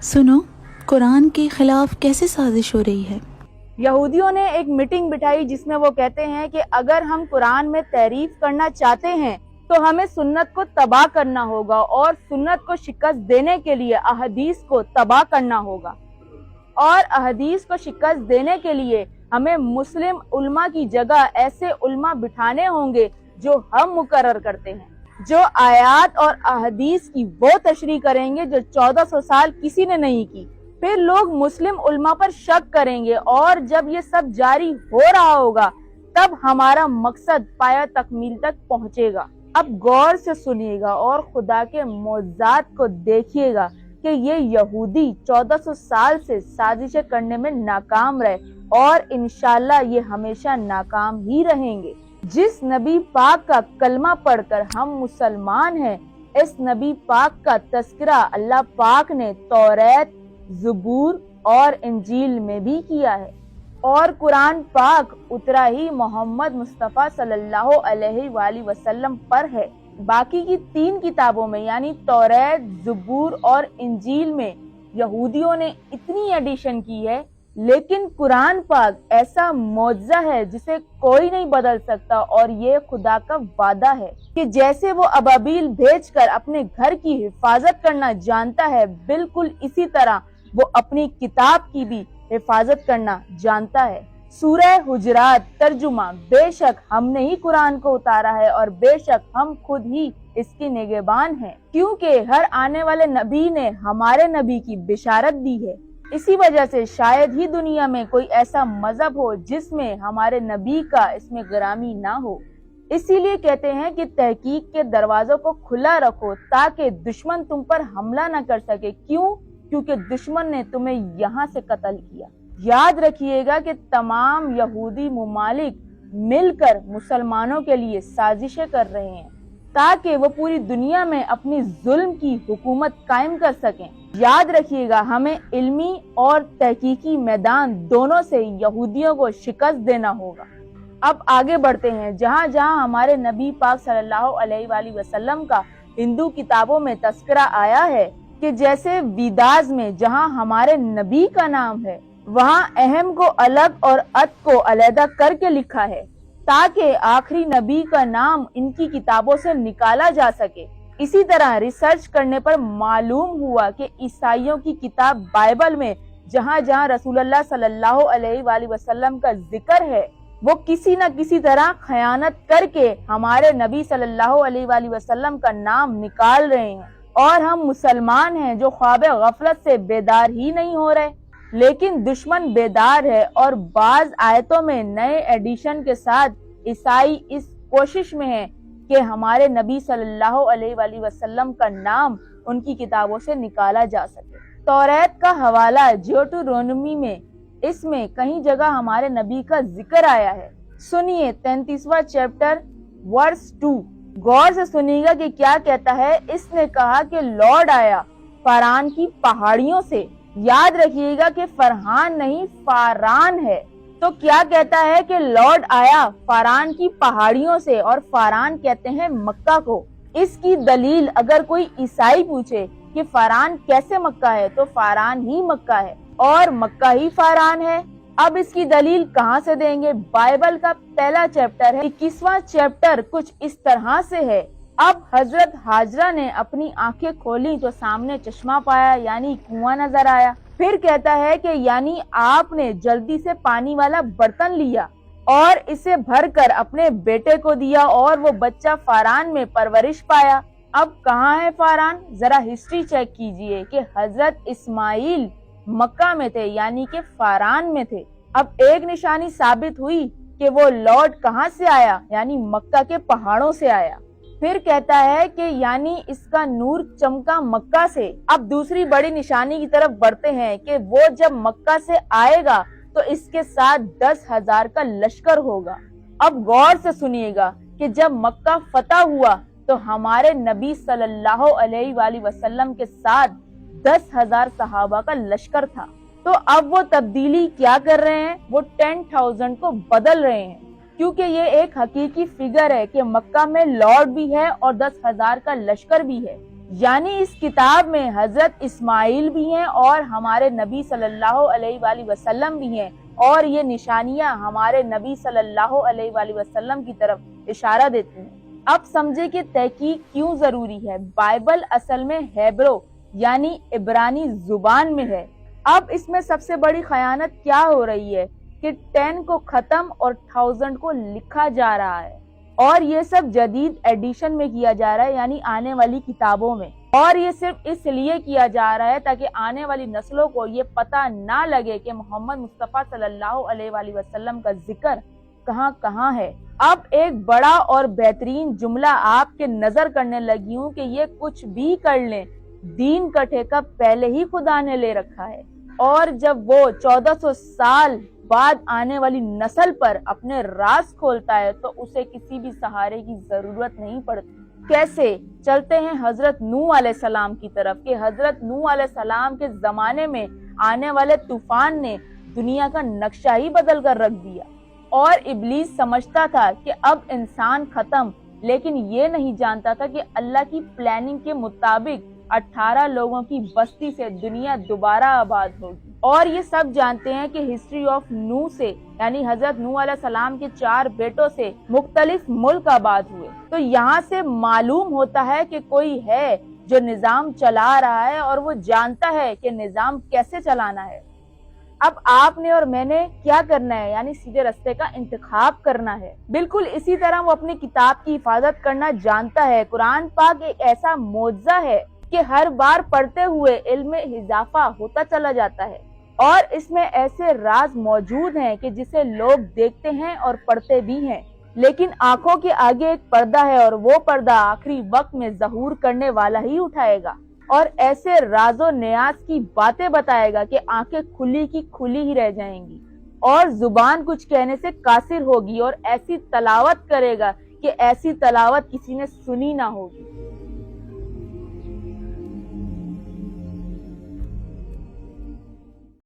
سنو، قرآن کے خلاف کیسے سازش ہو رہی ہے۔ یہودیوں نے ایک میٹنگ بٹھائی جس میں وہ کہتے ہیں کہ اگر ہم قرآن میں تعریف کرنا چاہتے ہیں تو ہمیں سنت کو تباہ کرنا ہوگا اور سنت کو شکست دینے کے لیے احادیث کو تباہ کرنا ہوگا، اور احادیث کو شکست دینے کے لیے ہمیں مسلم علماء کی جگہ ایسے علماء بٹھانے ہوں گے جو ہم مقرر کرتے ہیں، جو آیات اور احادیث کی وہ تشریح کریں گے جو 1400 سال کسی نے نہیں کی۔ پھر لوگ مسلم علماء پر شک کریں گے، اور جب یہ سب جاری ہو رہا ہوگا تب ہمارا مقصد پایہ تکمیل تک پہنچے گا۔ اب غور سے سنیے گا اور خدا کے معجزات کو دیکھیے گا کہ یہ یہودی 1400 سال سے سازشیں کرنے میں ناکام رہے، اور انشاءاللہ یہ ہمیشہ ناکام ہی رہیں گے۔ جس نبی پاک کا کلمہ پڑھ کر ہم مسلمان ہیں، اس نبی پاک کا تذکرہ اللہ پاک نے توریت، زبور اور انجیل میں بھی کیا ہے، اور قرآن پاک اترا ہی محمد مصطفیٰ صلی اللہ علیہ وآلہ وسلم پر ہے۔ باقی کی 3 کتابوں میں یعنی توریت، زبور اور انجیل میں یہودیوں نے اتنی ایڈیشن کی ہے، لیکن قرآن پاک ایسا معجزہ ہے جسے کوئی نہیں بدل سکتا، اور یہ خدا کا وعدہ ہے کہ جیسے وہ ابابیل بھیج کر اپنے گھر کی حفاظت کرنا جانتا ہے، بالکل اسی طرح وہ اپنی کتاب کی بھی حفاظت کرنا جانتا ہے۔ سورہ حجرات ترجمہ: بے شک ہم نے ہی قرآن کو اتارا ہے اور بے شک ہم خود ہی اس کی نگہبان ہیں، کیونکہ ہر آنے والے نبی نے ہمارے نبی کی بشارت دی ہے۔ اسی وجہ سے شاید ہی دنیا میں کوئی ایسا مذہب ہو جس میں ہمارے نبی کا اس میں گرامی نہ ہو۔ اسی لیے کہتے ہیں کہ تحقیق کے دروازوں کو کھلا رکھو تاکہ دشمن تم پر حملہ نہ کر سکے۔ کیوں؟ کیونکہ دشمن نے تمہیں یہاں سے قتل کیا۔ یاد رکھیے گا کہ تمام یہودی ممالک مل کر مسلمانوں کے لیے سازشیں کر رہے ہیں تاکہ وہ پوری دنیا میں اپنی ظلم کی حکومت قائم کر سکیں۔ یاد رکھیے گا ہمیں علمی اور تحقیقی میدان دونوں سے یہودیوں کو شکست دینا ہوگا۔ اب آگے بڑھتے ہیں۔ جہاں جہاں ہمارے نبی پاک صلی اللہ علیہ وآلہ وسلم کا ہندو کتابوں میں تذکرہ آیا ہے کہ جیسے ویداز میں جہاں ہمارے نبی کا نام ہے، وہاں اہم کو الگ اور ات کو علیحدہ کر کے لکھا ہے تاکہ آخری نبی کا نام ان کی کتابوں سے نکالا جا سکے۔ اسی طرح ریسرچ کرنے پر معلوم ہوا کہ عیسائیوں کی کتاب بائبل میں جہاں جہاں رسول اللہ صلی اللہ علیہ وآلہ وسلم کا ذکر ہے، وہ کسی نہ کسی طرح خیانت کر کے ہمارے نبی صلی اللہ علیہ وآلہ وسلم کا نام نکال رہے ہیں، اور ہم مسلمان ہیں جو خواب غفلت سے بیدار ہی نہیں ہو رہے، لیکن دشمن بیدار ہے، اور بعض آیتوں میں نئے ایڈیشن کے ساتھ عیسائی اس کوشش میں ہیں کہ ہمارے نبی صلی اللہ علیہ وآلہ وسلم کا نام ان کی کتابوں سے نکالا جا سکے۔ توریت کا حوالہ جیوٹرونومی میں، اس میں کہیں جگہ ہمارے نبی کا ذکر آیا ہے۔ سنیے 33واں چیپٹر ورس 2، غور سے سنیے گا کہ کیا کہتا ہے۔ اس نے کہا کہ لارڈ آیا فاران کی پہاڑیوں سے۔ یاد رکھیے گا کہ فرحان نہیں فاران ہے۔ تو کیا کہتا ہے کہ لارڈ آیا فاران کی پہاڑیوں سے، اور فاران کہتے ہیں مکہ کو۔ اس کی دلیل اگر کوئی عیسائی پوچھے کہ فاران کیسے مکہ ہے، تو فاران ہی مکہ ہے اور مکہ ہی فاران ہے۔ اب اس کی دلیل کہاں سے دیں گے؟ بائبل کا پہلا چیپٹر ہے، 21واں چیپٹر کچھ اس طرح سے ہے۔ اب حضرت ہاجرہ نے اپنی آنکھیں کھولی تو سامنے چشمہ پایا، یعنی کنواں نظر آیا۔ پھر کہتا ہے کہ یعنی آپ نے جلدی سے پانی والا برتن لیا اور اسے بھر کر اپنے بیٹے کو دیا، اور وہ بچہ فاران میں پرورش پایا۔ اب کہاں ہے فاران؟ ذرا ہسٹری چیک کیجئے کہ حضرت اسماعیل مکہ میں تھے، یعنی کہ فاران میں تھے۔ اب ایک نشانی ثابت ہوئی کہ وہ لارڈ کہاں سے آیا، یعنی مکہ کے پہاڑوں سے آیا۔ پھر کہتا ہے کہ یعنی اس کا نور چمکا مکہ سے۔ اب دوسری بڑی نشانی کی طرف بڑھتے ہیں کہ وہ جب مکہ سے آئے گا تو اس کے ساتھ 10,000 کا لشکر ہوگا۔ اب غور سے سنیے گا کہ جب مکہ فتح ہوا تو ہمارے نبی صلی اللہ علیہ وآلہ وسلم کے ساتھ 10,000 صحابہ کا لشکر تھا۔ تو اب وہ تبدیلی کیا کر رہے ہیں؟ وہ 10,000 کو بدل رہے ہیں، کیونکہ یہ ایک حقیقی فگر ہے کہ مکہ میں لارڈ بھی ہے اور 10,000 کا لشکر بھی ہے۔ یعنی اس کتاب میں حضرت اسماعیل بھی ہیں اور ہمارے نبی صلی اللہ علیہ وآلہ وسلم بھی ہیں، اور یہ نشانیاں ہمارے نبی صلی اللہ علیہ وآلہ وسلم کی طرف اشارہ دیتی ہیں۔ اب سمجھے کہ تحقیق کیوں ضروری ہے۔ بائبل اصل میں ہیبرو یعنی عبرانی زبان میں ہے۔ اب اس میں سب سے بڑی خیانت کیا ہو رہی ہے کہ 10 کو ختم اور 1000 کو لکھا جا رہا ہے، اور یہ سب جدید ایڈیشن میں کیا جا رہا ہے، یعنی آنے والی کتابوں میں، اور یہ صرف اس لیے کیا جا رہا ہے تاکہ آنے والی نسلوں کو یہ پتہ نہ لگے کہ محمد مصطفیٰ صلی اللہ علیہ وآلہ وسلم کا ذکر کہاں کہاں ہے۔ اب ایک بڑا اور بہترین جملہ آپ کے نظر کرنے لگی ہوں کہ یہ کچھ بھی کر لیں، دین کا ٹھیکہ پہلے ہی خدا نے لے رکھا ہے، اور جب وہ 1400 سال بعد آنے والی نسل پر اپنے راز کھولتا ہے تو اسے کسی بھی سہارے کی ضرورت نہیں پڑتی۔ کیسے؟ چلتے ہیں حضرت نوح علیہ السلام کی طرف کہ حضرت نوح علیہ السلام کے زمانے میں آنے والے طوفان نے دنیا کا نقشہ ہی بدل کر رکھ دیا، اور ابلیس سمجھتا تھا کہ اب انسان ختم، لیکن یہ نہیں جانتا تھا کہ اللہ کی پلاننگ کے مطابق 18 لوگوں کی بستی سے دنیا دوبارہ آباد ہوگی۔ اور یہ سب جانتے ہیں کہ ہسٹری آف نوح سے، یعنی حضرت نوح علیہ السلام کے 4 بیٹوں سے مختلف ملک آباد ہوئے۔ تو یہاں سے معلوم ہوتا ہے کہ کوئی ہے جو نظام چلا رہا ہے اور وہ جانتا ہے کہ نظام کیسے چلانا ہے۔ اب آپ نے اور میں نے کیا کرنا ہے، یعنی سیدھے رستے کا انتخاب کرنا ہے۔ بالکل اسی طرح وہ اپنی کتاب کی حفاظت کرنا جانتا ہے۔ قرآن پاک ایک ایسا معجزہ ہے کہ ہر بار پڑھتے ہوئے علم میں اضافہ ہوتا چلا جاتا ہے، اور اس میں ایسے راز موجود ہیں کہ جسے لوگ دیکھتے ہیں اور پڑھتے بھی ہیں، لیکن آنکھوں کے آگے ایک پردہ ہے، اور وہ پردہ آخری وقت میں ظہور کرنے والا ہی اٹھائے گا، اور ایسے راز و نیاز کی باتیں بتائے گا کہ آنکھیں کھلی کی کھلی ہی رہ جائیں گی، اور زبان کچھ کہنے سے قاصر ہوگی، اور ایسی تلاوت کرے گا کہ ایسی تلاوت کسی نے سنی نہ ہوگی۔